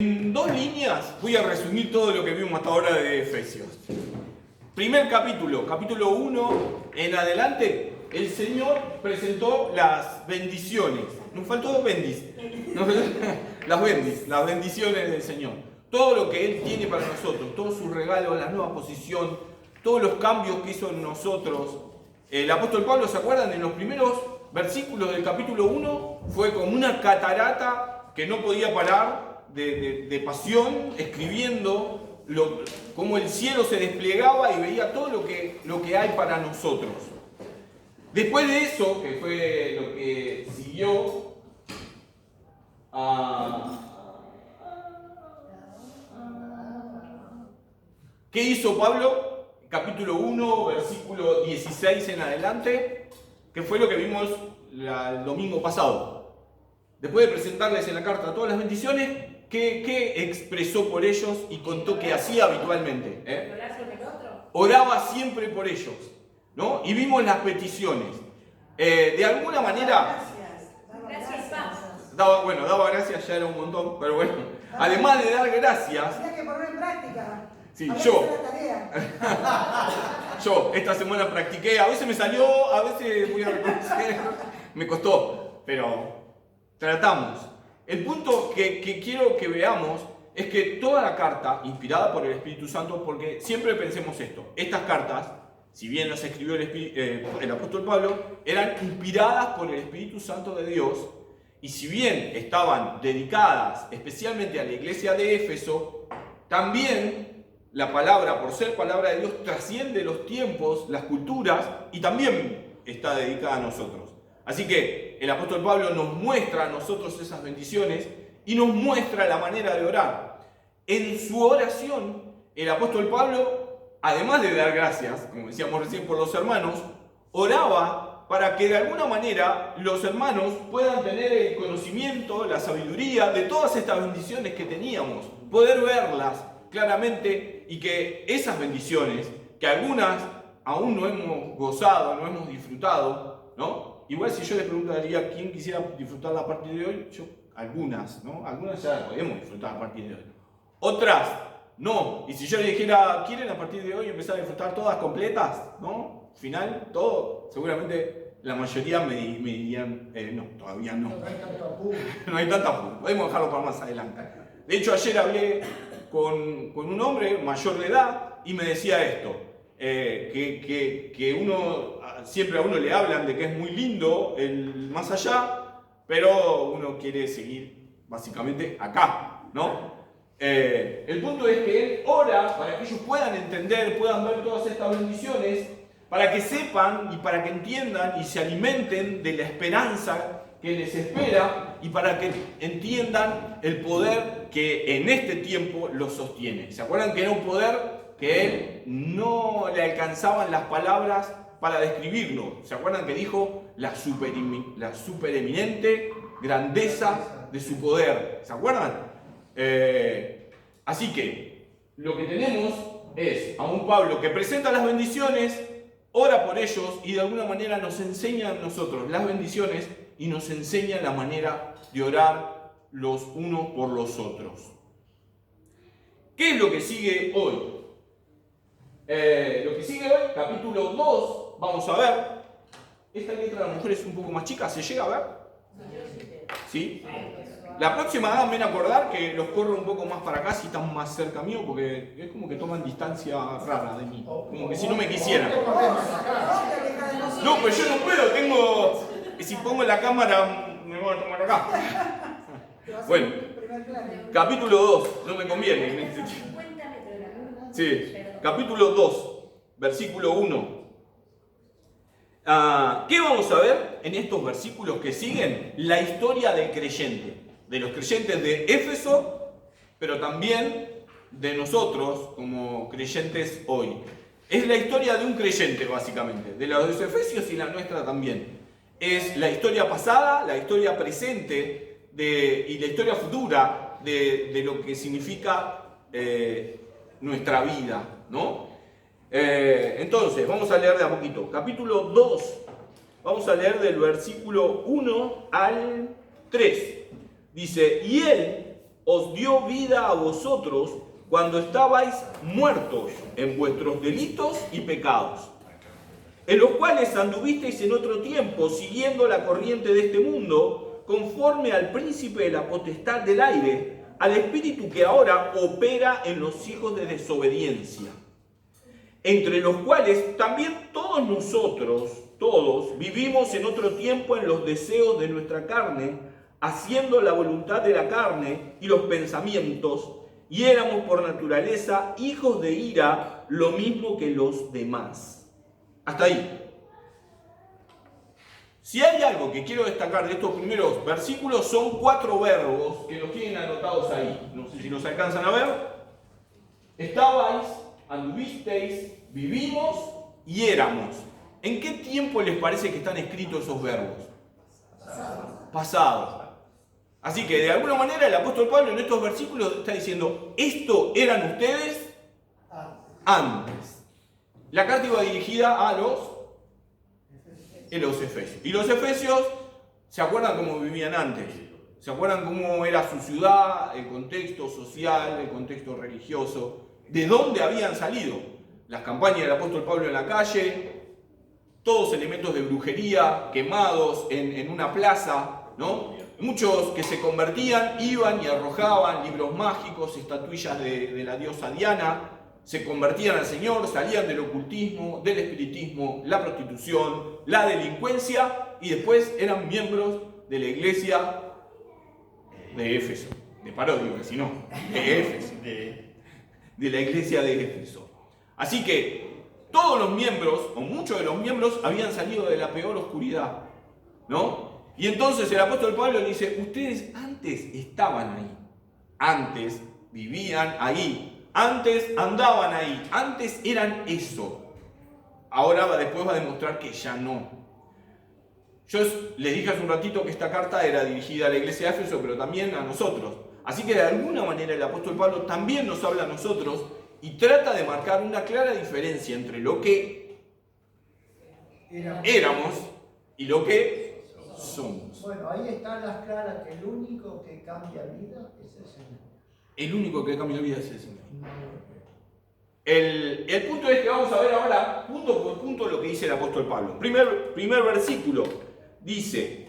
En dos líneas voy a resumir todo lo que vimos hasta ahora de Efesios. Primer capítulo, capítulo 1 en adelante, el Señor presentó las bendiciones. Nos faltó bendis. Las bendiciones del Señor. Todo lo que Él tiene para nosotros, todos sus regalos, la nueva posición, todos los cambios que hizo en nosotros. El apóstol Pablo, ¿se acuerdan? En los primeros versículos del capítulo 1 fue como una catarata que no podía parar de pasión, escribiendo cómo el cielo se desplegaba y veía todo lo que hay para nosotros. Después de eso, que fue lo que siguió ¿qué hizo Pablo? Capítulo 1, versículo 16 en adelante, que fue lo que vimos el domingo pasado. Después de presentarles en la carta todas las bendiciones, ¿qué expresó por ellos y contó que hacía habitualmente? ¿Orar sobre el otro? Oraba siempre por ellos, ¿no? Y vimos las peticiones. De alguna manera... Gracias, paz. Daba gracias, ya era un montón, pero bueno. Además de dar gracias... Había que poner en práctica. Sí, había yo. que hacer la tarea. Yo esta semana practiqué, a veces me salió, a veces voy a reconocer, me costó, pero tratamos. El punto que quiero que veamos es que toda la carta, inspirada por el Espíritu Santo, porque siempre pensemos esto, estas cartas, si bien las escribió el apóstol Pablo, eran inspiradas por el Espíritu Santo de Dios, y si bien estaban dedicadas especialmente a la iglesia de Éfeso, también la palabra, por ser palabra de Dios, trasciende los tiempos, las culturas, y también está dedicada a nosotros. Así que el apóstol Pablo nos muestra a nosotros esas bendiciones y nos muestra la manera de orar. En su oración, el apóstol Pablo, además de dar gracias, como decíamos recién, por los hermanos, oraba para que de alguna manera los hermanos puedan tener el conocimiento, la sabiduría de todas estas bendiciones que teníamos, poder verlas claramente y que esas bendiciones, que algunas aún no hemos gozado, no hemos disfrutado, ¿no? Igual si yo les preguntaría quién quisiera disfrutarla a partir de hoy, algunas, ¿no? Algunas ya las podemos disfrutar a partir de hoy. Otras, no. Y si yo les dijera, ¿quieren a partir de hoy empezar a disfrutar todas completas? ¿No? Final, todo. Seguramente la mayoría me dirían, no, todavía no. No hay tanto apuro. No hay tanta apuro. Podemos dejarlo para más adelante. De hecho, ayer hablé con un hombre mayor de edad y me decía esto. Que uno, siempre a uno le hablan de que es muy lindo el más allá, pero uno quiere seguir básicamente acá, ¿no? El punto es que él ora para que ellos puedan entender, puedan ver todas estas bendiciones, para que sepan y para que entiendan y se alimenten de la esperanza que les espera y para que entiendan el poder que en este tiempo los sostiene. ¿Se acuerdan que era un poder que él no le alcanzaban las palabras para describirlo? ¿Se acuerdan que dijo la supereminente grandeza de su poder? ¿Se acuerdan? Así que lo que tenemos es a un Pablo que presenta las bendiciones, ora por ellos y de alguna manera nos enseña a nosotros las bendiciones y nos enseña la manera de orar los unos por los otros. ¿Qué es lo que sigue hoy? Lo que sigue hoy, capítulo 2, vamos a ver. Esta letra de la mujer es un poco más chica, ¿se llega a ver? ¿Sí? La próxima háganme acordar que los corro un poco más para acá si están más cerca mío, porque es como que toman distancia rara de mí. Como que si no me quisieran. No, pues yo no puedo, si pongo la cámara me voy a tomar acá. Bueno, capítulo 2, no me conviene. 50 metros. Sí, capítulo 2, versículo 1. ¿Qué vamos a ver en estos versículos que siguen? La historia del creyente, de los creyentes de Éfeso, pero también de nosotros como creyentes hoy. Es la historia de un creyente, básicamente, de los efesios y la nuestra también. Es la historia pasada, la historia presente y la historia futura de lo que significa nuestra vida, ¿no? Entonces, vamos a leer de a poquito. Capítulo 2, vamos a leer del versículo 1 al 3. Dice, y él os dio vida a vosotros cuando estabais muertos en vuestros delitos y pecados, en los cuales anduvisteis en otro tiempo, siguiendo la corriente de este mundo, conforme al príncipe de la potestad del aire, al espíritu que ahora opera en los hijos de desobediencia, entre los cuales también todos nosotros, vivimos en otro tiempo en los deseos de nuestra carne, haciendo la voluntad de la carne y los pensamientos, y éramos por naturaleza hijos de ira, lo mismo que los demás. Hasta ahí. Si hay algo que quiero destacar de estos primeros versículos, son 4 verbos que los tienen anotados ahí. No sé si los alcanzan a ver. Estabais, anduvisteis, vivimos y éramos. ¿En qué tiempo les parece que están escritos esos verbos? Pasado. Así que de alguna manera el apóstol Pablo en estos versículos está diciendo, esto eran ustedes antes. La carta iba dirigida a los efesios. Y los efesios, ¿se acuerdan cómo vivían antes? ¿Se acuerdan cómo era su ciudad, el contexto social, el contexto religioso? ¿De dónde habían salido? Las campañas del apóstol Pablo en la calle, todos elementos de brujería quemados en una plaza, ¿no? Muchos que se convertían iban y arrojaban libros mágicos, estatuillas de la diosa Diana, se convertían al Señor, salían del ocultismo, del espiritismo, la prostitución, la delincuencia y después eran miembros de la iglesia de Éfeso, de Paródico, si no, de Éfeso, de la iglesia de Éfeso. Así que todos los miembros, o muchos de los miembros, habían salido de la peor oscuridad, ¿no? Y entonces el apóstol Pablo le dice, ustedes antes estaban ahí, antes vivían ahí, antes andaban ahí, antes eran eso. Ahora después va a demostrar que ya no. Yo les dije hace un ratito que esta carta era dirigida a la iglesia de Éfeso, pero también a nosotros. Así que de alguna manera el apóstol Pablo también nos habla a nosotros y trata de marcar una clara diferencia entre lo que éramos y lo que somos. Bueno, ahí están las claras que el único que cambia vida es el Señor. El único que cambia la vida es el Señor. El punto es que vamos a ver ahora, punto por punto, lo que dice el apóstol Pablo. Primer versículo dice,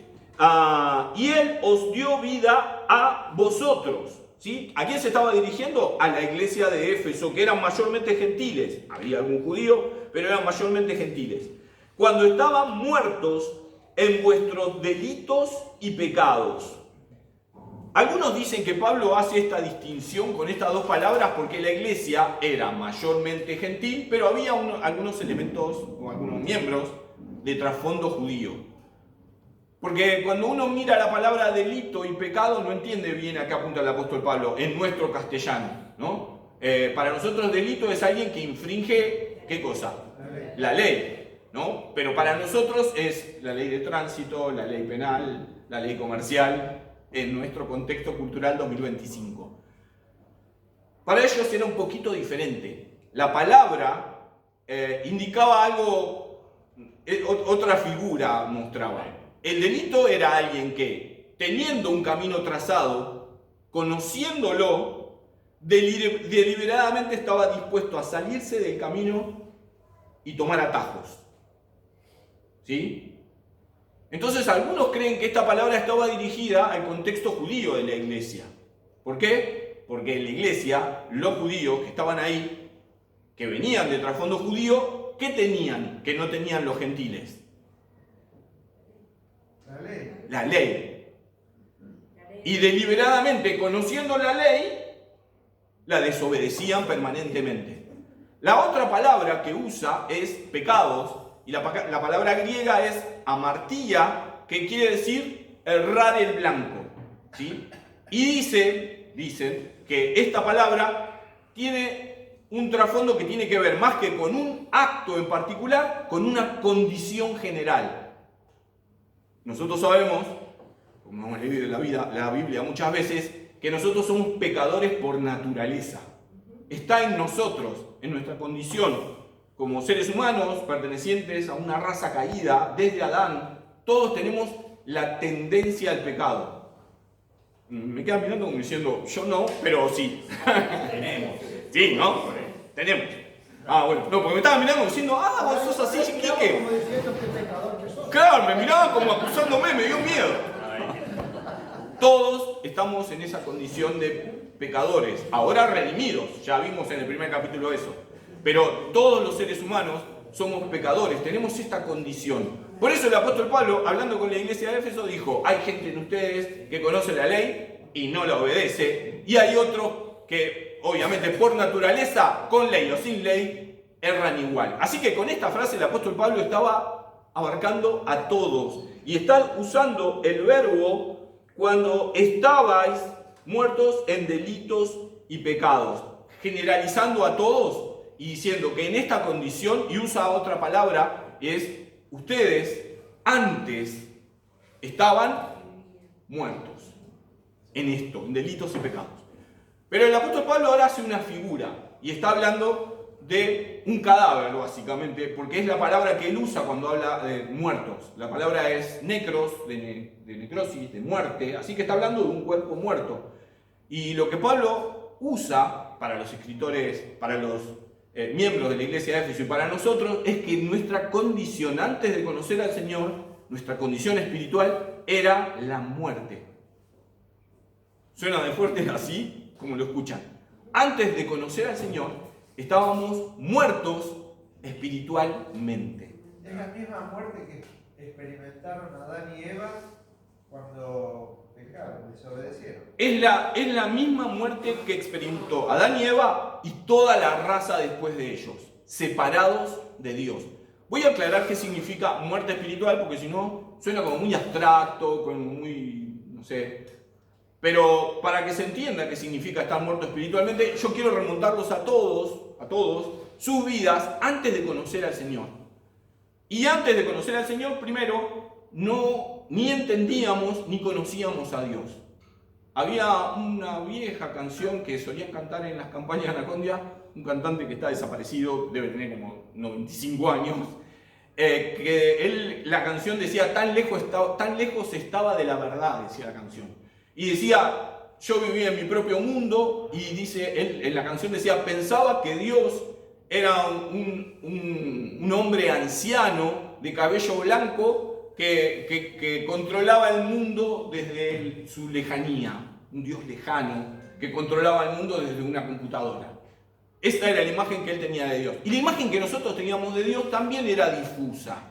y Él os dio vida a vosotros. ¿Sí? ¿A quién se estaba dirigiendo? A la iglesia de Éfeso, que eran mayormente gentiles. Había algún judío, pero eran mayormente gentiles. Cuando estaban muertos en vuestros delitos y pecados. Algunos dicen que Pablo hace esta distinción con estas dos palabras porque la iglesia era mayormente gentil, pero había algunos elementos o algunos miembros de trasfondo judío. Porque cuando uno mira la palabra delito y pecado no entiende bien a qué apunta el apóstol Pablo en nuestro castellano, ¿no? Para nosotros delito es alguien que infringe, ¿qué cosa? La ley. ¿No? Pero para nosotros es la ley de tránsito, la ley penal, la ley comercial, en nuestro contexto cultural 2025. Para ellos era un poquito diferente. La palabra indicaba algo, otra figura mostraba. El delito era alguien que, teniendo un camino trazado, conociéndolo, deliberadamente estaba dispuesto a salirse del camino y tomar atajos. ¿Sí? Entonces algunos creen que esta palabra estaba dirigida al contexto judío de la iglesia. ¿Por qué? Porque en la iglesia, los judíos que estaban ahí, que venían de trasfondo judío, ¿qué tenían que no tenían los gentiles? La ley. La ley. Y deliberadamente, conociendo la ley, la desobedecían permanentemente. La otra palabra que usa es pecados. Y la palabra griega es amartilla, que quiere decir errar el blanco. ¿Sí? Y dicen que esta palabra tiene un trasfondo que tiene que ver más que con un acto en particular, con una condición general. Nosotros sabemos, como hemos leído en la Biblia muchas veces, que nosotros somos pecadores por naturaleza. Está en nosotros, en nuestra condición. Como seres humanos pertenecientes a una raza caída desde Adán, todos tenemos la tendencia al pecado. Me quedan mirando como diciendo, yo no, pero sí. Tenemos. Sí, ¿no? Tenemos. Ah, bueno. No, porque me estaban mirando como diciendo, vos sos así, Como Quique. diciendo qué pecador que sos. Claro, me miraban como acusándome, me dio miedo. Todos estamos en esa condición de pecadores, ahora redimidos, ya vimos en el primer capítulo eso. Pero todos los seres humanos somos pecadores, tenemos esta condición. Por eso el apóstol Pablo, hablando con la iglesia de Éfeso, dijo, hay gente en ustedes que conoce la ley y no la obedece, y hay otros que, obviamente, por naturaleza, con ley o sin ley, erran igual. Así que con esta frase el apóstol Pablo estaba abarcando a todos, y está usando el verbo cuando estabais muertos en delitos y pecados, generalizando a todos y diciendo que en esta condición, y usa otra palabra, es ustedes antes estaban muertos en esto, en delitos y pecados. Pero el apóstol Pablo ahora hace una figura y está hablando de un cadáver, básicamente, porque es la palabra que él usa cuando habla de muertos. La palabra es necros, de necrosis, de muerte, así que está hablando de un cuerpo muerto. Y lo que Pablo usa para los escritores, para los miembros de la iglesia de Éfeso y para nosotros, es que nuestra condición antes de conocer al Señor, nuestra condición espiritual, era la muerte. ¿Suena de fuerte así como lo escuchan? Antes de conocer al Señor, estábamos muertos espiritualmente. Es la misma muerte que experimentaron Adán y Eva cuando pecaron, desobedecieron. Es la misma muerte que experimentó Adán y Eva y toda la raza después de ellos, separados de Dios. Voy a aclarar qué significa muerte espiritual, porque si no, suena como muy abstracto, como muy, no sé. Pero para que se entienda qué significa estar muerto espiritualmente, yo quiero remontarlos a todos, sus vidas antes de conocer al Señor. Y antes de conocer al Señor, primero, ni entendíamos ni conocíamos a Dios. Había una vieja canción que solían cantar en las campañas de Anacondia, un cantante que está desaparecido, debe tener como 95 años, la canción decía, tan lejos estaba de la verdad, decía la canción. Y decía, yo vivía en mi propio mundo, y dice, él en la canción decía, pensaba que Dios era un hombre anciano, de cabello blanco, que controlaba el mundo desde su lejanía, un Dios lejano, que controlaba el mundo desde una computadora. Esa era la imagen que él tenía de Dios. Y la imagen que nosotros teníamos de Dios también era difusa,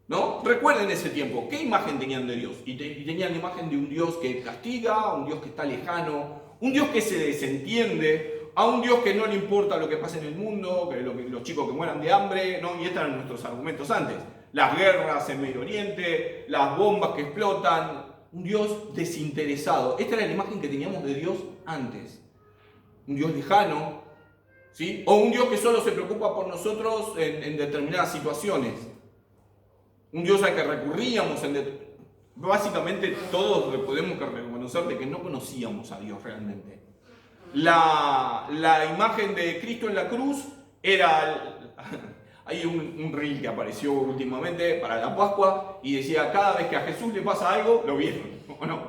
¿no? Recuerden ese tiempo, ¿qué imagen tenían de Dios? Y tenían la imagen de un Dios que castiga, un Dios que está lejano, un Dios que se desentiende, a un Dios que no le importa lo que pasa en el mundo, que los chicos que mueran de hambre, ¿no? Y estos eran nuestros argumentos antes. Las guerras en Medio Oriente, las bombas que explotan, un Dios desinteresado. Esta era la imagen que teníamos de Dios antes. Un Dios lejano, ¿sí? O un Dios que solo se preocupa por nosotros en determinadas situaciones. Un Dios al que recurríamos, básicamente todos podemos reconocer de que no conocíamos a Dios realmente. La imagen de Cristo en la cruz era... Hay un reel que apareció últimamente para la Pascua y decía, cada vez que a Jesús le pasa algo, ¿lo vieron? ¿O no?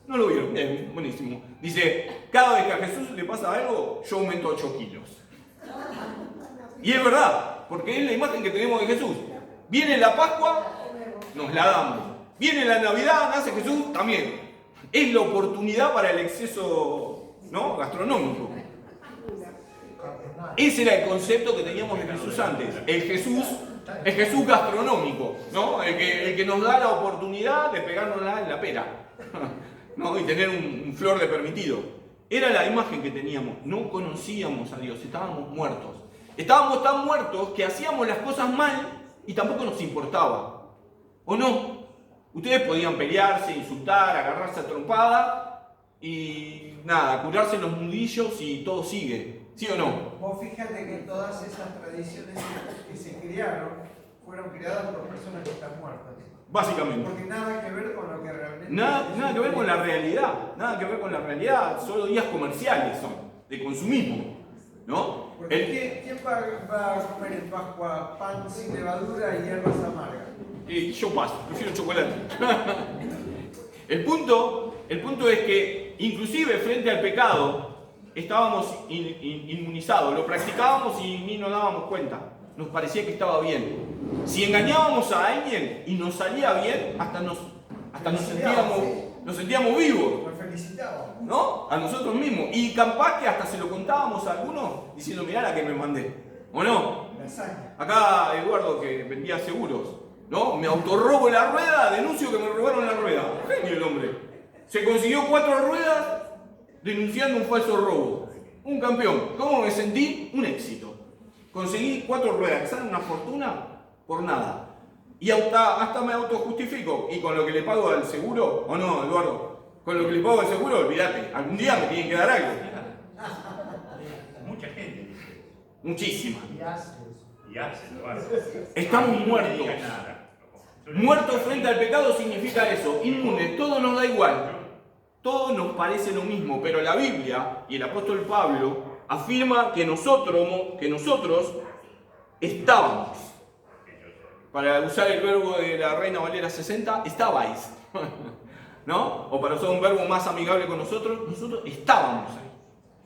No lo vieron, bien, buenísimo. Dice, cada vez que a Jesús le pasa algo, yo aumento 8 kilos. Y es verdad, porque es la imagen que tenemos de Jesús. Viene la Pascua, nos la damos. Viene la Navidad, nace Jesús, también. Es la oportunidad para el exceso, ¿no?, gastronómico. Ese era el concepto que teníamos de Jesús antes. El Jesús gastronómico, ¿no? El que nos da la oportunidad de pegárnosla en la pera, ¿no? Y tener un flor de permitido. Era la imagen que teníamos. No conocíamos a Dios, estábamos muertos. Estábamos tan muertos que hacíamos las cosas mal y tampoco nos importaba. ¿O no? Ustedes podían pelearse, insultar, agarrarse a trompada y nada, curarse los nudillos y todo sigue. ¿Sí o no? Vos fíjate que todas esas tradiciones que se crearon fueron creadas por personas que están muertas. Básicamente. Porque nada que ver con lo que realmente... Nada que ver con la realidad. Nada que ver con la realidad. Solo días comerciales son, de consumismo. ¿No? Porque ¿quién va a comer en Pascua pan sin levadura y hierbas amargas? Yo paso, prefiero chocolate. El punto El punto es que, inclusive frente al pecado, estábamos inmunizados, lo practicábamos y ni nos dábamos cuenta. Nos parecía que estaba bien. Si engañábamos a alguien y nos salía bien, hasta nos sentíamos vivos, Nos felicitábamos. ¿no? A nosotros mismos. Y capaz que hasta se lo contábamos a algunos diciendo, mirá la que me mandé. ¿O no? La hazaña. Acá Eduardo, que vendía seguros, ¿no? Me autorrobo la rueda, denuncio que me robaron la rueda. Genio el hombre. Se consiguió 4 ruedas denunciando un falso robo. Un campeón. ¿Cómo me sentí? Un éxito. Conseguí 4 ruedas que salen una fortuna por nada. Y hasta me autojustifico. Y con lo que le pago al seguro, ¿o no, Eduardo? Con lo que le pago al seguro, olvídate. Algún día me tienen que dar algo. Mucha gente dice. Muchísima. Y hace eso. Y hacen, lo hacen. Estamos No muertos. digan nada. Muertos frente al pecado significa eso, inmune, todo nos da igual, todo nos parece lo mismo, pero la Biblia y el apóstol Pablo afirma que nosotros estábamos, para usar el verbo de la Reina Valera 60, estabais, ¿no? O para usar un verbo más amigable con nosotros estábamos ahí.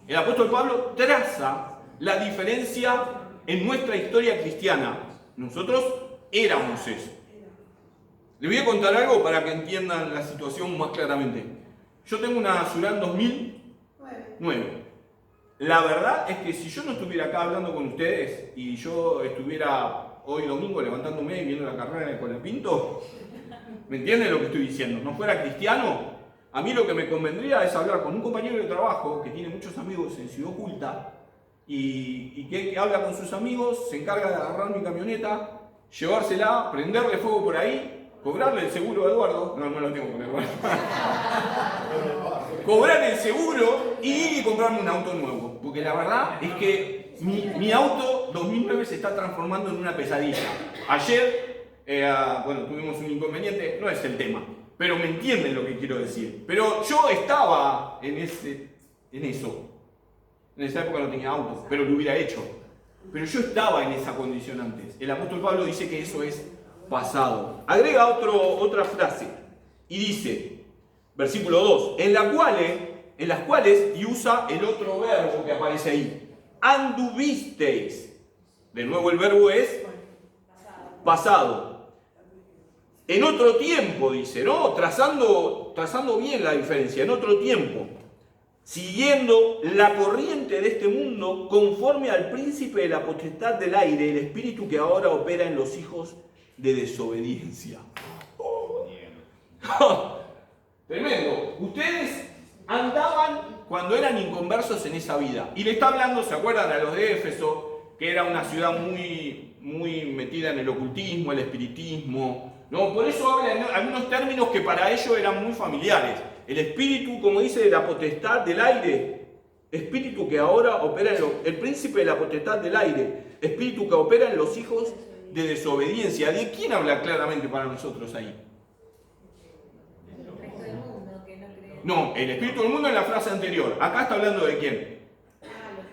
El apóstol Pablo traza la diferencia en nuestra historia cristiana, nosotros éramos eso. Les voy a contar algo para que entiendan la situación más claramente. Yo tengo una Surán 2009. La verdad es que si yo no estuviera acá hablando con ustedes y yo estuviera hoy domingo levantándome y viendo la carrera de Colapinto, ¿me entienden lo que estoy diciendo? No fuera cristiano, a mí lo que me convendría es hablar con un compañero de trabajo que tiene muchos amigos en Ciudad Oculta y que habla con sus amigos, se encarga de agarrar mi camioneta, llevársela, prenderle fuego por ahí, cobrarle el seguro a Eduardo, no lo tengo con Eduardo, cobrar el seguro y ir y comprarme un auto nuevo, porque la verdad es que mi auto 2009 se está transformando en una pesadilla. Ayer, tuvimos un inconveniente, no es el tema, pero me entienden lo que quiero decir. Pero yo estaba en eso, en esa época no tenía auto, pero lo hubiera hecho. Pero yo estaba en esa condición antes. El apóstol Pablo dice que eso es pasado. Agrega otra frase y dice, versículo 2, en las cuales, y usa el otro verbo que aparece ahí, anduvisteis. De nuevo el verbo es pasado. En otro tiempo, dice, ¿no? Trazando bien la diferencia, en otro tiempo, siguiendo la corriente de este mundo, conforme al príncipe de la potestad del aire, el espíritu que ahora opera en los hijos de desobediencia. Tremendo. Ustedes andaban cuando eran inconversos en esa vida. Y le está hablando, ¿se acuerdan? A los de Éfeso, que era una ciudad muy metida en el ocultismo, el espiritismo. ¿No? Por eso habla en algunos términos que para ellos eran muy familiares. El espíritu, como dice, de la potestad del aire. Espíritu que ahora opera el príncipe de la potestad del aire. Espíritu que opera en los hijos de desobediencia. ¿De quién habla claramente para nosotros ahí? El resto del mundo que no cree. No, el espíritu del mundo en la frase anterior. Acá está hablando de quién. Los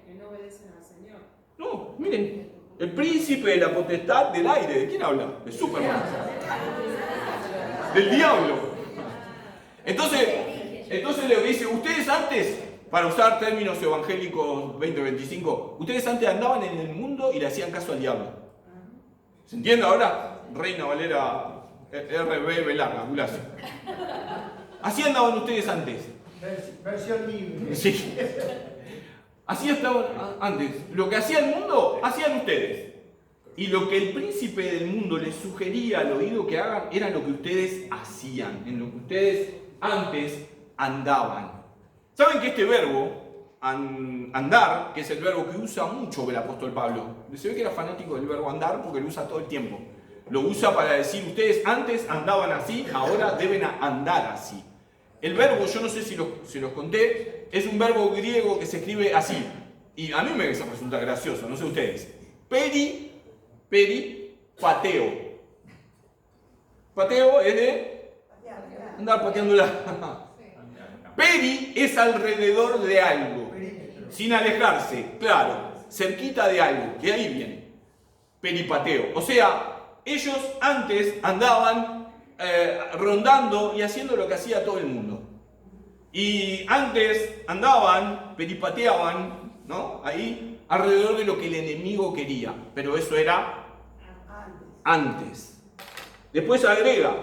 que no obedecen al Señor. No, miren. El príncipe de la potestad del aire. ¿De quién habla? De Superman. Del diablo. Entonces le dice, ustedes antes, para usar términos evangélicos 2025, ustedes antes andaban en el mundo y le hacían caso al diablo. ¿Se entiende ahora? Reina Valera RB larga, Gulacio. Así andaban ustedes antes. Versión libre. Sí. Así estaban antes. Lo que hacía el mundo, hacían ustedes. Y lo que el príncipe del mundo les sugería al oído que hagan, era lo que ustedes hacían, en lo que ustedes antes andaban. ¿Saben que este verbo, andar, que es el verbo que usa mucho el apóstol Pablo, se ve que era fanático del verbo andar porque lo usa todo el tiempo? Lo usa para decir, ustedes antes andaban así, ahora deben andar así. El verbo, yo no sé si los conté, es un verbo griego que se escribe así. Y a mí me resulta gracioso, no sé ustedes. Pateo. Pateo es de andar pateándola. Peri es alrededor de algo, sin alejarse, claro, cerquita de algo, de ahí viene. Peripateo. O sea, ellos antes andaban rondando y haciendo lo que hacía todo el mundo. Y antes andaban, peripateaban, ¿no? Ahí, alrededor de lo que el enemigo quería. Pero eso era antes. Después agrega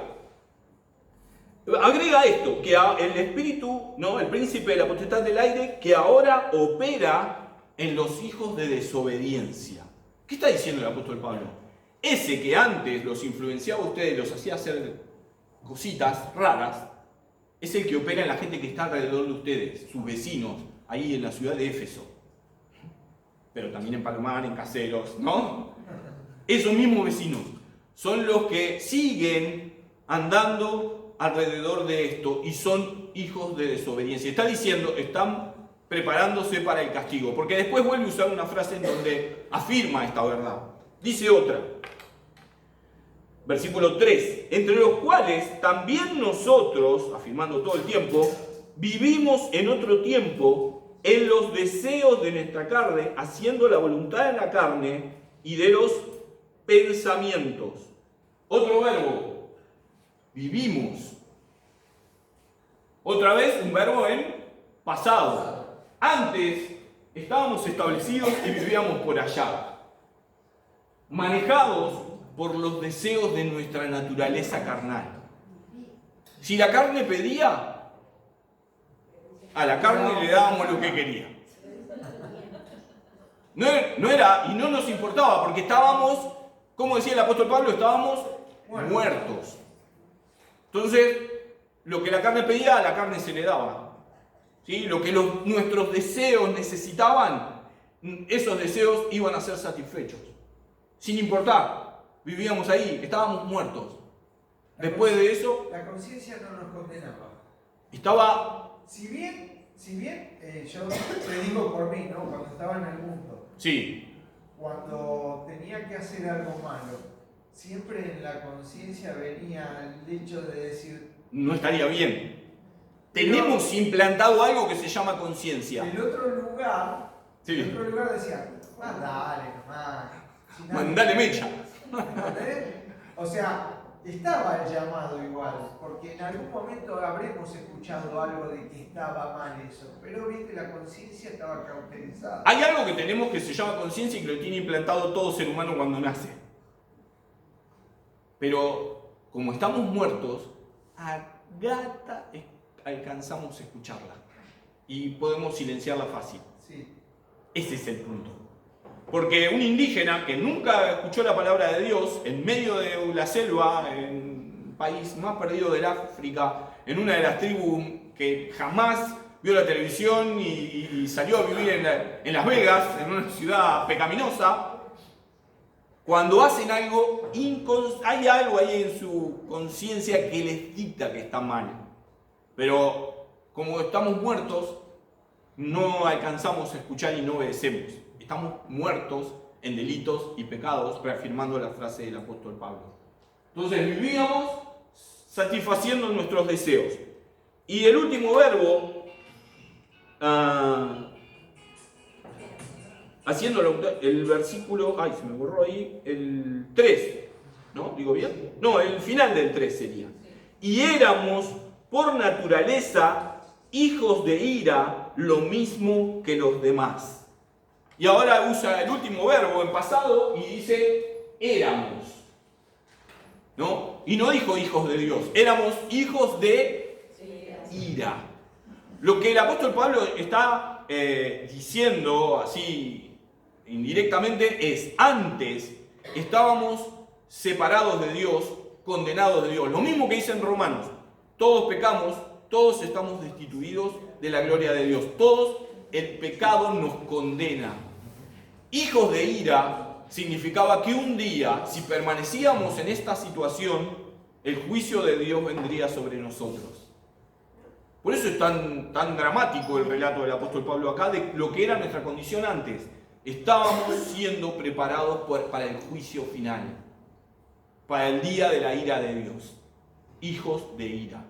esto, que el espíritu, ¿no? El príncipe de la potestad del aire, que ahora opera en los hijos de desobediencia. ¿Qué está diciendo el apóstol Pablo? Ese que antes los influenciaba a ustedes, los hacía hacer cositas raras, es el que opera en la gente que está alrededor de ustedes, sus vecinos, ahí en la ciudad de Éfeso. Pero también en Palomar, en Caseros, ¿no? Esos mismos vecinos son los que siguen andando alrededor de esto y son hijos de desobediencia. Está diciendo, están preparándose para el castigo, porque después vuelve a usar una frase en donde afirma esta verdad. Dice otra, versículo 3, entre los cuales también nosotros, afirmando todo el tiempo, vivimos en otro tiempo en los deseos de nuestra carne, haciendo la voluntad de la carne y de los pensamientos. Otro verbo, vivimos. Otra vez un verbo en pasado. Antes estábamos establecidos y vivíamos por allá, manejados por los deseos de nuestra naturaleza carnal. Si la carne pedía, a la carne le dábamos lo que quería. No era, y no nos importaba, porque estábamos, como decía el apóstol Pablo, estábamos muertos. Entonces, lo que la carne pedía, a la carne se le daba. ¿Sí? Lo que nuestros deseos necesitaban, esos deseos iban a ser satisfechos. Sin importar, vivíamos ahí, estábamos muertos. Después de eso, la conciencia no nos condenaba. estaba... Si bien yo te digo por mí, ¿no? Cuando estaba en el mundo, Sí, cuando tenía que hacer algo malo, siempre en la conciencia venía el hecho de decir, no estaría bien. Tenemos implantado algo que se llama conciencia. el otro lugar, Sí. el otro lugar decía, dale nomás. Si nada- Mandale mecha. ¿Entendés? O sea, estaba el llamado igual, porque en algún momento habremos escuchado algo de que estaba mal eso, pero viste, la conciencia estaba cauterizada. Hay algo que tenemos que se llama conciencia y que lo tiene implantado todo ser humano cuando nace. Pero como estamos muertos, a gata alcanzamos a escucharla y podemos silenciarla fácil. Sí. Ese es el punto. Porque un indígena que nunca escuchó la palabra de Dios, en medio de la selva, en un país más perdido del África, en una de las tribus que jamás vio la televisión y salió a vivir en Las Vegas, en una ciudad pecaminosa, cuando hacen algo, hay algo ahí en su conciencia que les dicta que está mal. Pero como estamos muertos, no alcanzamos a escuchar y no obedecemos. Estamos muertos en delitos y pecados, reafirmando la frase del apóstol Pablo. Entonces vivíamos satisfaciendo nuestros deseos. Y el último verbo, haciéndolo, el versículo, ay, se me borró ahí, el 3, ¿no? ¿Digo bien? No, el final del 3 sería. Y éramos por naturaleza hijos de ira, lo mismo que los demás. Y ahora usa el último verbo en pasado y dice éramos, ¿no? Y no dijo hijos de Dios, éramos hijos de ira. Lo que el apóstol Pablo está diciendo así indirectamente es, antes estábamos separados de Dios, condenados de Dios. Lo mismo que dice en Romanos, todos pecamos, todos estamos destituidos de la gloria de Dios. Todos el pecado nos condena. Hijos de ira significaba que un día, si permanecíamos en esta situación, el juicio de Dios vendría sobre nosotros. Por eso es tan dramático el relato del apóstol Pablo acá de lo que era nuestra condición antes. Estábamos siendo preparados para el juicio final, para el día de la ira de Dios. Hijos de ira.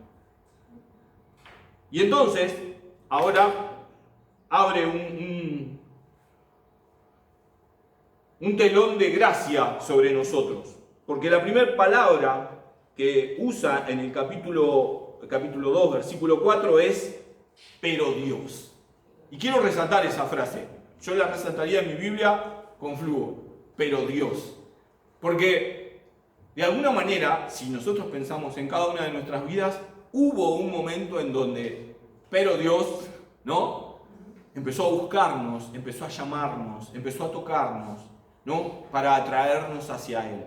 Y entonces, ahora abre un telón de gracia sobre nosotros. Porque la primera palabra que usa en el capítulo 2, versículo 4 es pero Dios. Y quiero resaltar esa frase. Yo la resaltaría en mi Biblia con flujo, pero Dios. Porque de alguna manera, si nosotros pensamos en cada una de nuestras vidas, hubo un momento en donde, pero Dios, ¿no? Empezó a buscarnos, empezó a llamarnos, empezó a tocarnos, ¿no? Para atraernos hacia Él.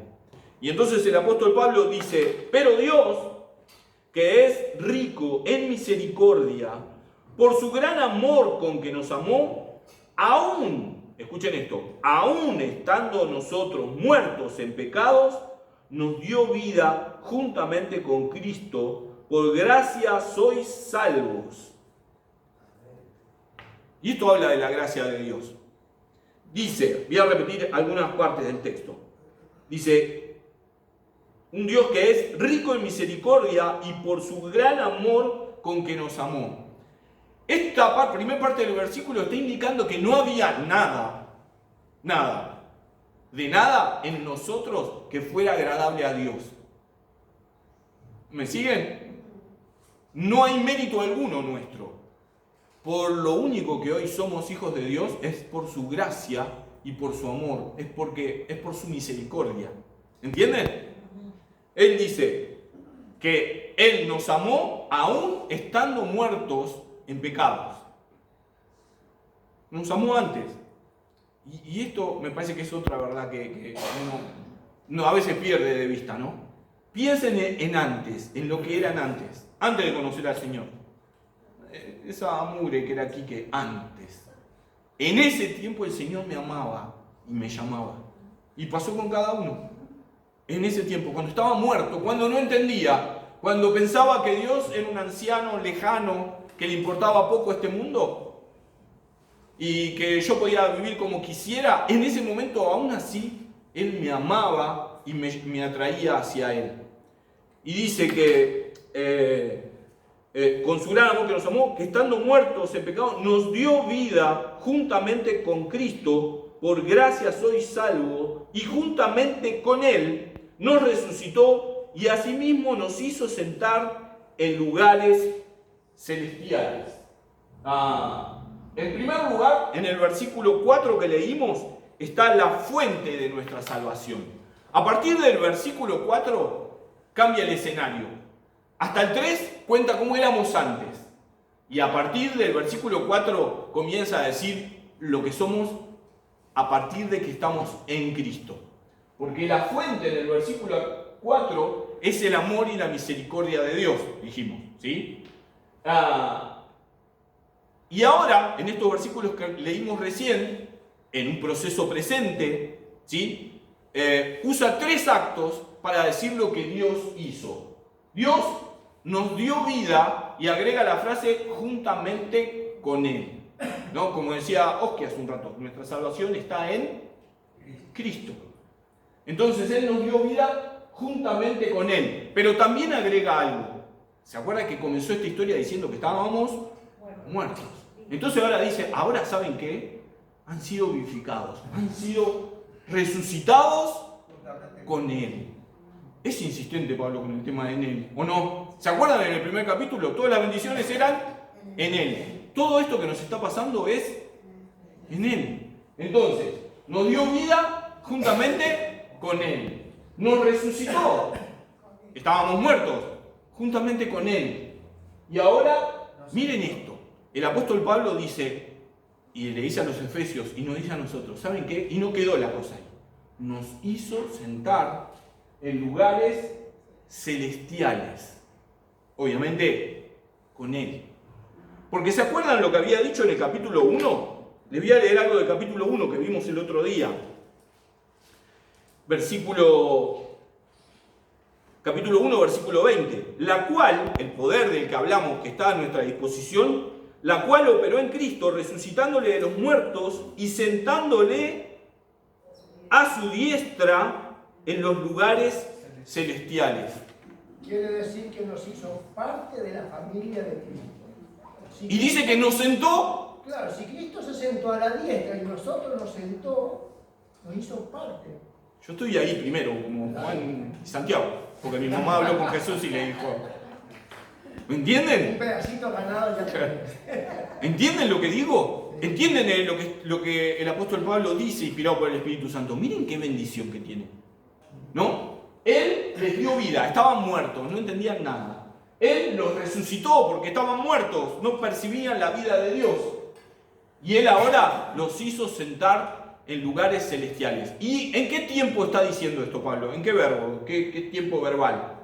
Y entonces el apóstol Pablo dice, pero Dios, que es rico en misericordia, por su gran amor con que nos amó, aún, escuchen esto, aún estando nosotros muertos en pecados, nos dio vida juntamente con Cristo, por gracia sois salvos. Y esto habla de la gracia de Dios. Dice, voy a repetir algunas partes del texto. Dice, un Dios que es rico en misericordia y por su gran amor con que nos amó. Esta primera parte del versículo está indicando que no había nada en nosotros que fuera agradable a Dios. ¿Me siguen? No hay mérito alguno nuestro. Por lo único que hoy somos hijos de Dios es por su gracia y por su amor. Es por su misericordia. ¿Entienden? Él dice que Él nos amó aún estando muertos en pecados. Nos amó antes. Y esto me parece que es otra verdad que uno a veces pierde de vista, ¿no? Piensen en antes, en lo que eran antes de conocer al Señor. Esa mugre que era Quique antes. En ese tiempo el Señor me amaba y me llamaba. Y pasó con cada uno. En ese tiempo, cuando estaba muerto, cuando no entendía, cuando pensaba que Dios era un anciano lejano, que le importaba poco este mundo y que yo podía vivir como quisiera, en ese momento aún así Él me amaba y me atraía hacia Él. Y dice que con su gran amor que nos amó, que estando muertos en pecado, nos dio vida juntamente con Cristo, por gracia sois salvos, y juntamente con Él nos resucitó y asimismo nos hizo sentar en lugares celestiales. En primer lugar, en el versículo 4 que leímos, está la fuente de nuestra salvación. A partir del versículo 4 cambia el escenario. Hasta el 3 cuenta cómo éramos antes. Y a partir del versículo 4 comienza a decir lo que somos a partir de que estamos en Cristo. Porque la fuente del versículo 4 es el amor y la misericordia de Dios, dijimos, ¿sí? Y ahora, en estos versículos que leímos recién, en un proceso presente, ¿sí? Usa 3 actos para decir lo que Dios hizo. Dios nos dio vida y agrega la frase juntamente con Él, ¿no? Como decía Oski hace un rato, nuestra salvación está en Cristo. Entonces Él nos dio vida juntamente con Él, pero también agrega algo. ¿Se acuerdan que comenzó esta historia diciendo que estábamos muertos? Entonces ahora dice, ahora ¿saben qué? Han sido vivificados, han sido resucitados con Él. Es insistente Pablo con el tema de en Él, ¿o no? ¿Se acuerdan en el primer capítulo? Todas las bendiciones eran en Él. Todo esto que nos está pasando es en Él. Entonces, nos dio vida juntamente con Él. Nos resucitó. Estábamos muertos juntamente con Él. Y ahora, miren esto. El apóstol Pablo dice, y le dice a los efesios, y nos dice a nosotros, ¿saben qué? Y no quedó la cosa ahí. Nos hizo sentar en lugares celestiales. Obviamente, con Él. Porque ¿se acuerdan lo que había dicho en el capítulo 1? Les voy a leer algo del capítulo 1 que vimos el otro día. Capítulo 1, versículo 20. La cual, el poder del que hablamos que está a nuestra disposición, la cual operó en Cristo, resucitándole de los muertos y sentándole a su diestra en los lugares celestiales. Quiere decir que nos hizo parte de la familia de Cristo. Y dice que nos sentó. Claro, si Cristo se sentó a la diestra y nosotros nos sentó, nos hizo parte. Yo estoy ahí primero, como Juan y Santiago, porque mi mamá habló con Jesús y le dijo, ¿Me Un entienden? pedacito ganado ya tenés. ¿Entienden lo que digo? ¿Entienden lo que el apóstol Pablo dice, inspirado por el Espíritu Santo? Miren qué bendición que tiene. ¿No? Él les dio vida, estaban muertos, no entendían nada. Él los resucitó porque estaban muertos, no percibían la vida de Dios. Y Él ahora los hizo sentar en lugares celestiales. ¿Y en qué tiempo está diciendo esto Pablo? ¿En qué verbo? ¿Qué tiempo verbal?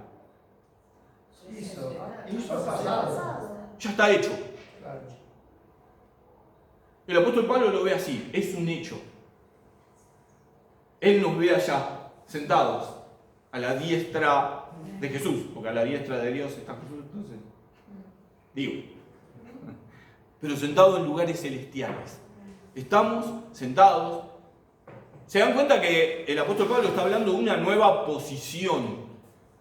Hizo pasado. Ya está hecho. Claro. El apóstol Pablo lo ve así, es un hecho. Él nos ve allá, sentados, a la diestra de Jesús, porque a la diestra de Dios está Jesús, entonces, digo, pero sentados en lugares celestiales. Estamos sentados. ¿Se dan cuenta que el apóstol Pablo está hablando de una nueva posición?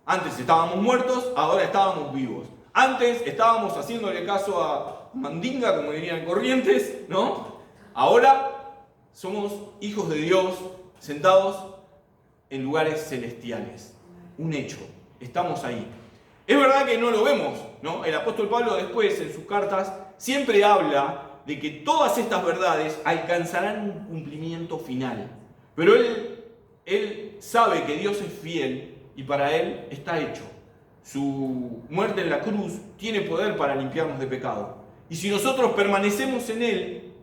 Antes estábamos muertos, ahora estábamos vivos. Antes estábamos haciéndole caso a Mandinga, como dirían Corrientes, ¿no? Ahora somos hijos de Dios, sentados en lugares celestiales. Un hecho, estamos ahí. Es verdad que no lo vemos, ¿no? El apóstol Pablo después, en sus cartas, siempre habla de que todas estas verdades alcanzarán un cumplimiento final. Pero él sabe que Dios es fiel y para él está hecho. Su muerte en la cruz tiene poder para limpiarnos de pecado. Y si nosotros permanecemos en él,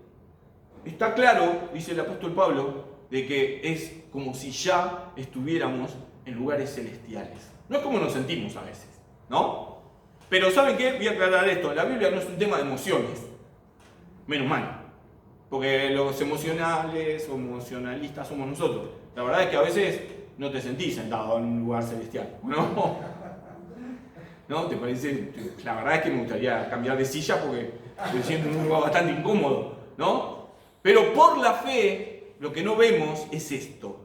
está claro, dice el apóstol Pablo, de que es como si ya estuviéramos en lugares celestiales. No es como nos sentimos a veces, ¿no? Pero ¿saben qué? Voy a aclarar esto. La Biblia no es un tema de emociones. Menos mal. Porque los emocionales o emocionalistas somos nosotros. La verdad es que a veces no te sentís sentado en un lugar celestial, ¿no? ¿No? ¿Te parece? La verdad es que me gustaría cambiar de silla porque estoy siendo en un lugar bastante incómodo, ¿no? Pero por la fe, lo que no vemos es esto.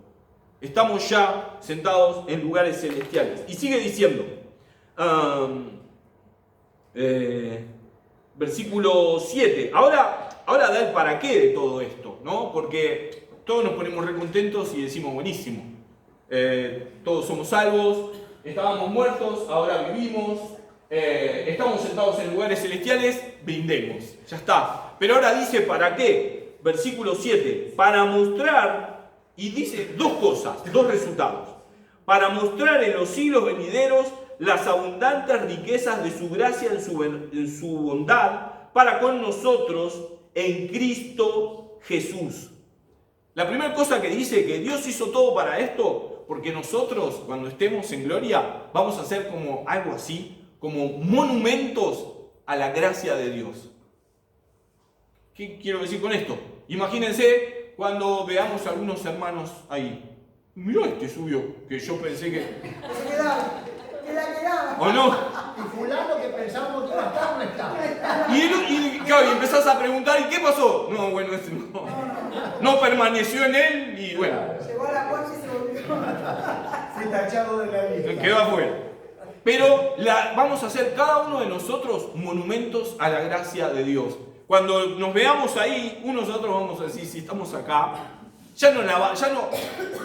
Estamos ya sentados en lugares celestiales. Y sigue diciendo, versículo 7. Ahora da el para qué de todo esto, ¿no? Porque todos nos ponemos recontentos y decimos buenísimo. Todos somos salvos, estábamos muertos, ahora vivimos, estamos sentados en lugares celestiales, brindemos, ya está. Pero ahora dice para qué, versículo 7, para mostrar, y dice dos cosas, dos resultados, para mostrar en los siglos venideros las abundantes riquezas de su gracia en su bondad para con nosotros en Cristo Jesús. La primera cosa que dice que Dios hizo todo para esto, porque nosotros cuando estemos en gloria vamos a ser como algo así, como monumentos a la gracia de Dios. ¿Qué quiero decir con esto? Imagínense cuando veamos a algunos hermanos ahí. Mirá, este subió, que yo pensé que... Se quedaba. ¿O no? Y fulano que pensábamos que iba a estar, no está. Y empezás a preguntar, ¿y qué pasó? No, bueno, ese no permaneció en él y bueno. Llegó a la coche y se volvió. Fue tachado de la lista. Quedó afuera. Pero vamos a hacer cada uno de nosotros monumentos a la gracia de Dios. Cuando nos veamos ahí, unos a otros vamos a decir, si estamos acá,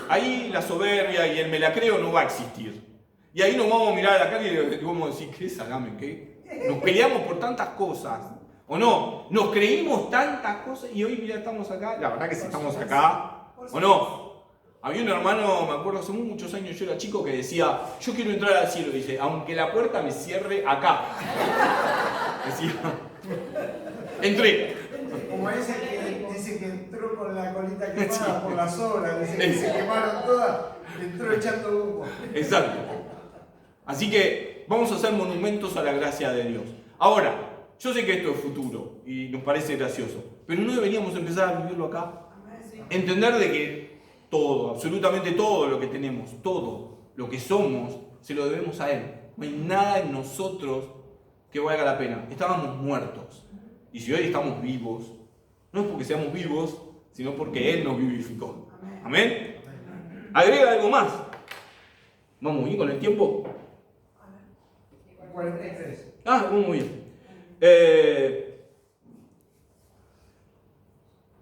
ahí la soberbia y el me la creo no va a existir. Y ahí nos vamos a mirar a la cara y vamos a decir, ¿qué salame? ¿Qué? Nos peleamos por tantas cosas. ¿O no? Nos creímos tantas cosas y hoy mira, estamos acá. La verdad que si estamos acá, ¿o no? Había un hermano, me acuerdo hace muchos años, yo era chico, que decía, yo quiero entrar al cielo. Dice, aunque la puerta me cierre acá. Decía, entré. Como ese que dice que entró con la colita quemada por las obras, dice que se quemaron todas, entró echando humo. Exacto. Así que vamos a hacer monumentos a la gracia de Dios. Ahora, yo sé que esto es futuro y nos parece gracioso, pero no deberíamos empezar a vivirlo acá. Entender de que todo, absolutamente todo lo que tenemos, todo lo que somos, se lo debemos a Él. No hay nada en nosotros que valga la pena. Estábamos muertos. Y si hoy estamos vivos, no es porque seamos vivos, sino porque Él nos vivificó. ¿Amén? Agrega algo más. ¿Vamos bien con el tiempo? 43. Vamos muy bien.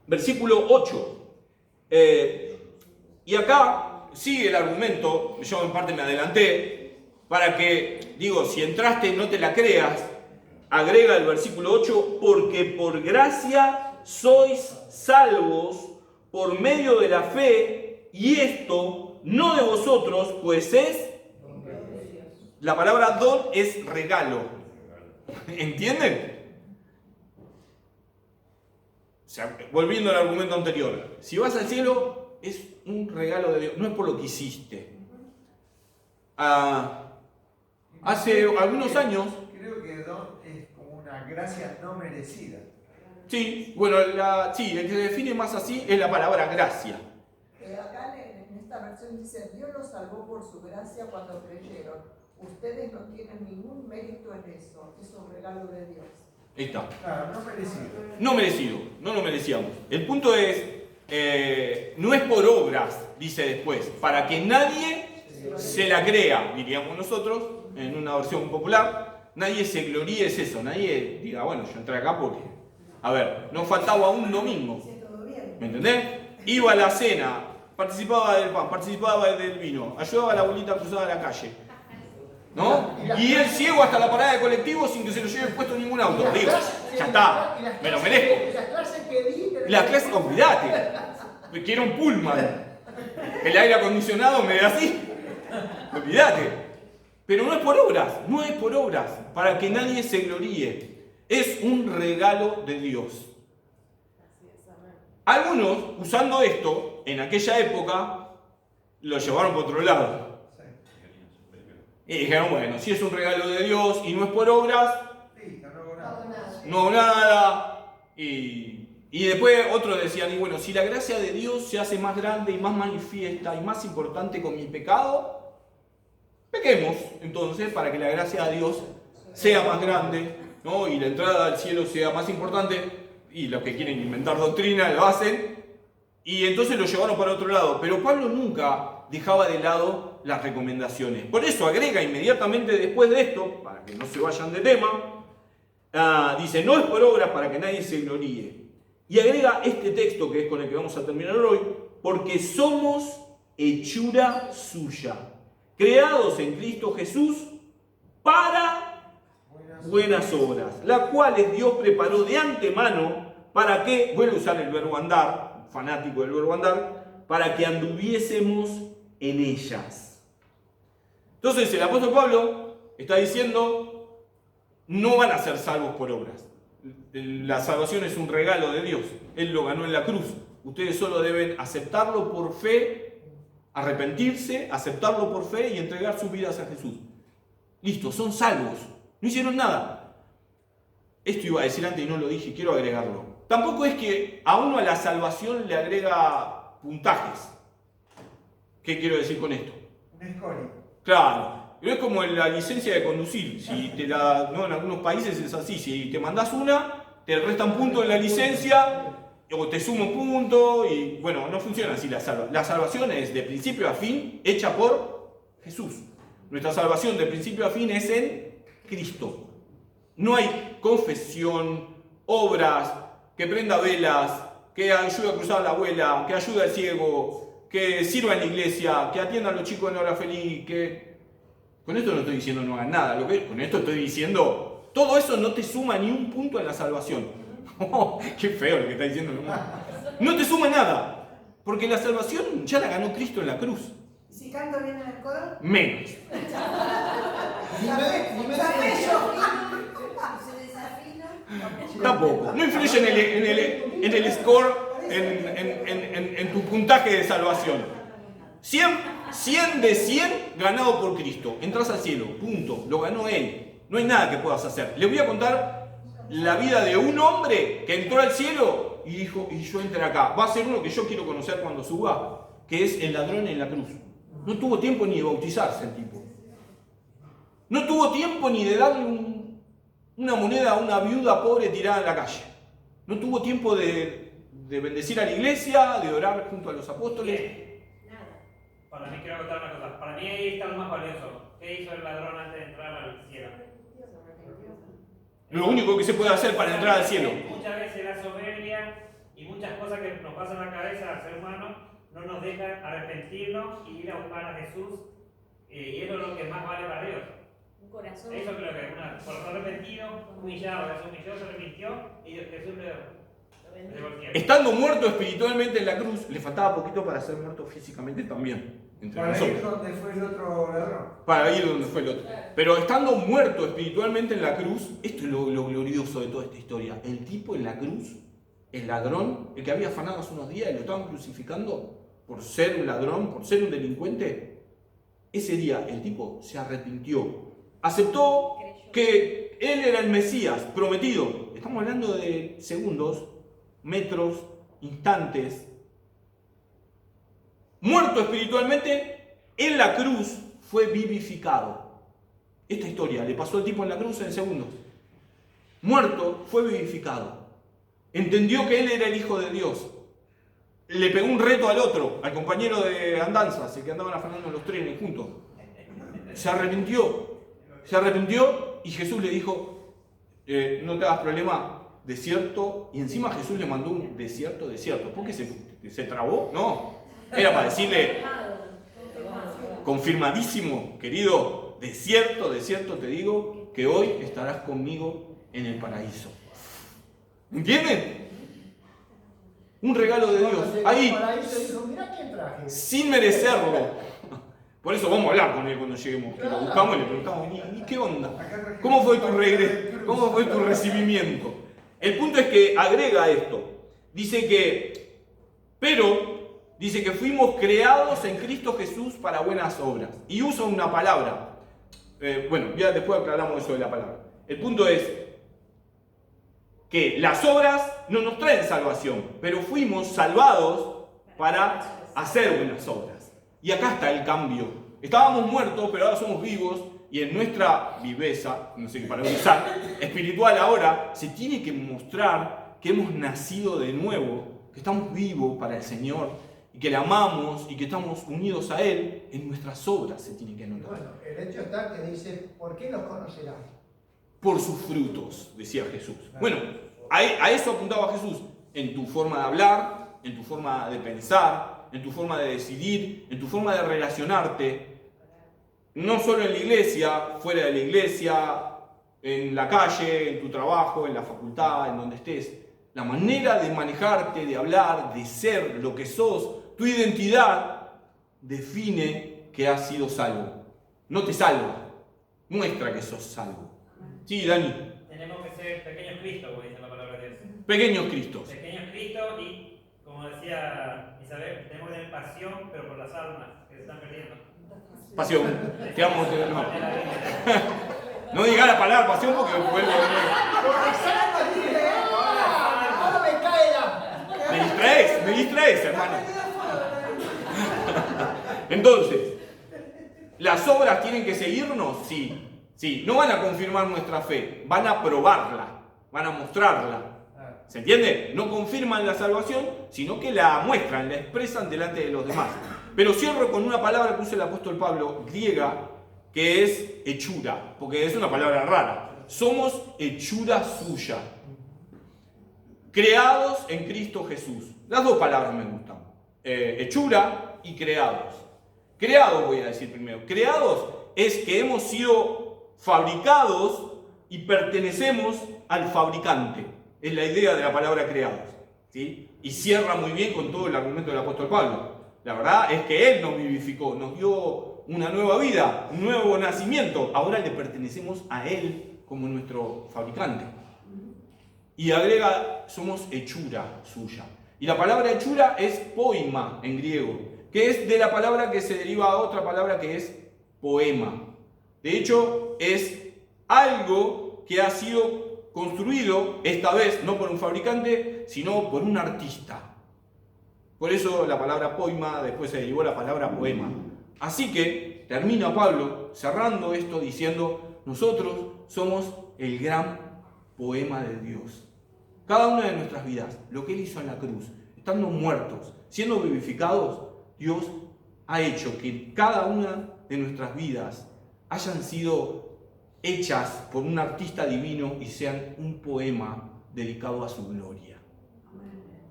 Versículo 8. Y acá sigue el argumento, yo en parte me adelanté, para que, digo, si entraste no te la creas, agrega el versículo 8, porque por gracia sois salvos por medio de la fe, y esto no de vosotros, pues es, la palabra don es regalo. ¿Entienden? O sea, volviendo al argumento anterior, si vas al cielo es un regalo de Dios, no es por lo que hiciste. Hace algunos años, Creo que don es como una gracia no merecida. sí, bueno, sí, el que se define más así es la palabra gracia. Acá en esta versión dice, Dios los salvó por su gracia cuando creyeron. Ustedes no tienen ningún mérito en eso, es un regalo de Dios. Ahí está. Claro, no merecido. No merecido, no lo merecíamos. El punto es, no es por obras, dice después, para que nadie se la crea, diríamos nosotros, en una versión popular, nadie se gloríe, es eso, nadie diga, bueno, yo entré acá porque, a ver, no faltaba un domingo, ¿me entendés? Iba a la cena, participaba del pan, participaba del vino, ayudaba a la abuelita cruzada la calle, ¿no? Y el ciego hasta la parada de colectivo sin que se lo lleve puesto ningún auto, digo, ya está, me lo merezco. Las clases que di... La clase, olvídate, quiero un pullman, el aire acondicionado me da así, olvídate. Pero no es por obras, no es por obras, para que nadie se gloríe. Es un regalo de Dios. Algunos, usando esto, en aquella época, lo llevaron por otro lado. Y dijeron, bueno, si es un regalo de Dios y no es por obras, Listo, no hago nada. no hago nada. Y después otros decían, y bueno, si la gracia de Dios se hace más grande y más manifiesta y más importante con mi pecado, pequemos entonces para que la gracia de Dios sea más grande, ¿no? Y la entrada al cielo sea más importante. Y los que quieren inventar doctrina lo hacen. Y entonces lo llevaron para otro lado. Pero Pablo nunca dejaba de lado las recomendaciones. Por eso agrega inmediatamente después de esto, para que no se vayan de tema, dice, no es por obras para que nadie se gloríe. Y agrega este texto que es con el que vamos a terminar hoy, porque somos hechura suya, creados en Cristo Jesús para buenas obras, las cuales Dios preparó de antemano para que, vuelvo a usar el verbo andar, fanático del verbo andar, para que anduviésemos en ellas. Entonces el apóstol Pablo está diciendo, no van a ser salvos por obras. La salvación es un regalo de Dios. Él lo ganó en la cruz. Ustedes solo deben aceptarlo por fe, arrepentirse, aceptarlo por fe y entregar sus vidas a Jesús. Listo, son salvos. No hicieron nada. Esto iba a decir antes y no lo dije, quiero agregarlo. Tampoco es que a uno a la salvación le agrega puntajes. ¿Qué quiero decir con esto? Un scoring. Claro, pero es como en la licencia de conducir. Si te la, no, en algunos países es así. Si te mandás una, te restan puntos en la licencia o te sumo puntos y bueno, no funciona así la salvación. La salvación es de principio a fin hecha por Jesús. Nuestra salvación de principio a fin es en Cristo. No hay confesión, obras, que prenda velas, que ayude a cruzar a la abuela, que ayude al ciego, que sirva en la iglesia, que atienda a los chicos en la hora feliz, que... Con esto no estoy diciendo no hagan nada, con esto estoy diciendo, todo eso no te suma ni un punto en la salvación. Oh, qué feo lo que está diciendo. No te suma nada, porque la salvación ya la ganó Cristo en la cruz. Si canto bien en el coro, Menos. se desafina. Tampoco. No influye en el score, en tu puntaje de salvación. 100 de 100 ganado por Cristo. Entras al cielo, punto. Lo ganó Él. No hay nada que puedas hacer. Les voy a contar la vida de un hombre que entró al cielo y dijo, y yo entré acá. Va a ser uno que yo quiero conocer cuando suba, que es el ladrón en la cruz. No tuvo tiempo ni de bautizarse el tipo. No tuvo tiempo ni de darle una moneda a una viuda pobre tirada en la calle. No tuvo tiempo de bendecir a la iglesia, de orar junto a los apóstoles. Nada. Para mí quiero contar una cosa. Para mí ahí está lo más valioso. ¿Qué hizo el ladrón antes de entrar al cielo? Lo único que se puede hacer para entrar al cielo. Muchas veces la soberbia y muchas cosas que nos pasan en la cabeza al ser humano no nos dejan arrepentirnos y ir a buscar a Jesús Y eso es lo que más vale para Dios. Un corazón. Eso creo que un corazón arrepentido, humillado, que se humilló, se arrepintió y Jesús le dio el cielo. Estando muerto espiritualmente en la cruz, le faltaba poquito para ser muerto físicamente también. Entre Para nosotros. ir donde fue el otro ladrón. Para ir donde fue el otro. Pero estando muerto espiritualmente en la cruz, esto es lo glorioso de toda esta historia. El tipo en la cruz, el ladrón, el que había afanado hace unos días y lo estaban crucificando por ser un ladrón, por ser un delincuente, ese día el tipo se arrepintió, aceptó que él era el Mesías prometido. Estamos hablando de segundos, metros, instantes. Muerto espiritualmente, en la cruz fue vivificado. Esta historia le pasó al tipo en la cruz en segundos. Muerto, fue vivificado. Entendió que él era el Hijo de Dios. Le pegó un reto al otro, al compañero de andanzas, el que andaban afanando en los trenes juntos. Se arrepintió y Jesús le dijo, no te hagas problema, desierto. Y encima Jesús le mandó un desierto. ¿Por qué se trabó? No, era para decirle, confirmadísimo, querido, desierto te digo, que hoy estarás conmigo en el paraíso. ¿Entienden? Un regalo de Dios. Ahí, Dijo, mirá quién traje. sin merecerlo. Por eso vamos a hablar con él cuando lleguemos. Lo buscamos y le preguntamos, ¿y qué onda? ¿Cómo fue tu regreso? ¿Cómo fue tu recibimiento? El punto es que agrega esto. Dice que fuimos creados en Cristo Jesús para buenas obras. Y usa una palabra. Bueno, ya después aclaramos eso de la palabra. El punto es que las obras no nos traen salvación, pero fuimos salvados para hacer buenas obras. Y acá está el cambio. Estábamos muertos, pero ahora somos vivos, y en nuestra viveza, no sé qué palabra usar, espiritual ahora, se tiene que mostrar que hemos nacido de nuevo, que estamos vivos para el Señor, y que le amamos, y que estamos unidos a Él. En nuestras obras se tiene que notar. Bueno, el hecho está que dice, ¿por qué los conocerás? Por sus frutos, decía Jesús. Bueno, a eso apuntaba Jesús. En tu forma de hablar, en tu forma de pensar, en tu forma de decidir, en tu forma de relacionarte. No solo en la iglesia, fuera de la iglesia, en la calle, en tu trabajo, en la facultad, en donde estés. La manera de manejarte, de hablar, de ser lo que sos, tu identidad, define que has sido salvo. No te salva, muestra que sos salvo. Sí, Dani. Tenemos que ser pequeños Cristos, como dice la palabra de Dios. Pequeños Cristos. Pequeños Cristos y, como decía Isabel, tenemos que tener pasión, pero por las almas que se están perdiendo. Pasión. Te amo. No. No digas la palabra pasión porque vuelvo a venir. ¡Ahora me cae la! Me distraes, hermano. Entonces, ¿las obras tienen que seguirnos? Sí. Sí, no van a confirmar nuestra fe, van a probarla, van a mostrarla. ¿Se entiende? No confirman la salvación, sino que la muestran, la expresan delante de los demás. Pero cierro con una palabra que usa el apóstol Pablo, griega, que es hechura, porque es una palabra rara. Somos hechura suya, creados en Cristo Jesús. Las dos palabras me gustan, hechura y creados. Creados voy a decir primero. Creados es que hemos sido fabricados y pertenecemos al fabricante. Es la idea de la palabra creados. ¿Sí? Y cierra muy bien con todo el argumento del apóstol Pablo. La verdad es que Él nos vivificó, nos dio una nueva vida, un nuevo nacimiento. Ahora le pertenecemos a Él como nuestro fabricante. Y agrega, somos hechura suya. Y la palabra hechura es poima en griego, que es de la palabra que se deriva a otra palabra que es poema. De hecho, es algo que ha sido construido, esta vez no por un fabricante, sino por un artista. Por eso la palabra poima después se derivó la palabra poema. Así que termina Pablo cerrando esto diciendo, nosotros somos el gran poema de Dios. Cada una de nuestras vidas, lo que Él hizo en la cruz, estando muertos, siendo vivificados, Dios ha hecho que cada una de nuestras vidas hayan sido hechas por un artista divino y sean un poema dedicado a su gloria.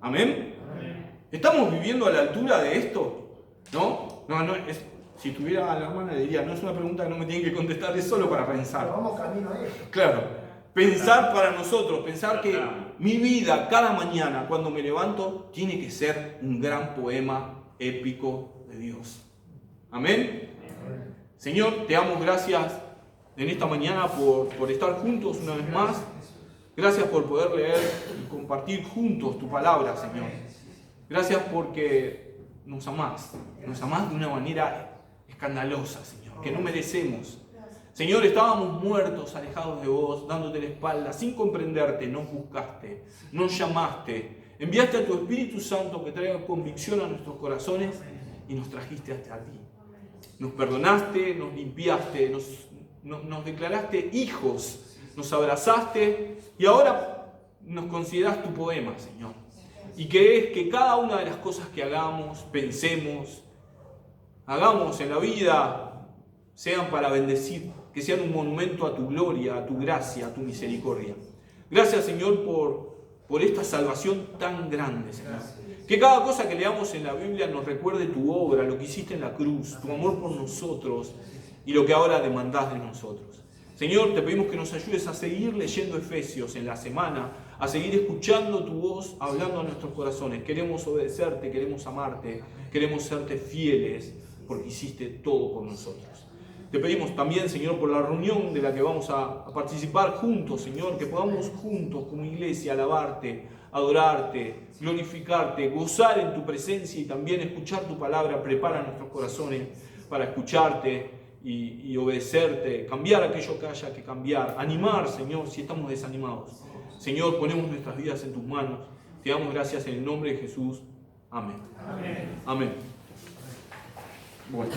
¿Amén? ¿Estamos viviendo a la altura de esto? ¿No? Si tuviera a la hermana le diría, no es una pregunta que no me tienen que contestar, es solo para Pero pensar. vamos camino a eso. Claro, pensar para nosotros, pensar que mi vida cada mañana cuando me levanto tiene que ser un gran poema épico de Dios. Amén. Señor, te damos gracias en esta mañana por estar juntos una vez más. Gracias por poder leer y compartir juntos tu palabra, Señor. Gracias porque nos amás de una manera escandalosa, Señor, que no merecemos. Señor, estábamos muertos, alejados de vos, dándote la espalda, sin comprenderte, nos buscaste, nos llamaste, enviaste a tu Espíritu Santo que traiga convicción a nuestros corazones y nos trajiste hasta ti. Nos perdonaste, nos limpiaste, nos declaraste hijos, nos abrazaste y ahora nos consideras tu poema, Señor. Y querés que cada una de las cosas que hagamos, pensemos, hagamos en la vida, sean para bendecir, que sean un monumento a tu gloria, a tu gracia, a tu misericordia. Gracias, Señor, por esta salvación tan grande, Señor. Que cada cosa que leamos en la Biblia nos recuerde tu obra, lo que hiciste en la cruz, tu amor por nosotros y lo que ahora demandás de nosotros. Señor, te pedimos que nos ayudes a seguir leyendo Efesios en la semana, a seguir escuchando tu voz, hablando a nuestros corazones. Queremos obedecerte, queremos amarte, queremos serte fieles, porque hiciste todo por nosotros. Te pedimos también, Señor, por la reunión de la que vamos a participar juntos, Señor, que podamos juntos como iglesia alabarte, adorarte, glorificarte, gozar en tu presencia y también escuchar tu palabra. Prepara nuestros corazones para escucharte y obedecerte, cambiar aquello que haya que cambiar, animar, Señor, si estamos desanimados. Señor, ponemos nuestras vidas en tus manos. Te damos gracias en el nombre de Jesús. Amén. Amén. Amén. Bueno.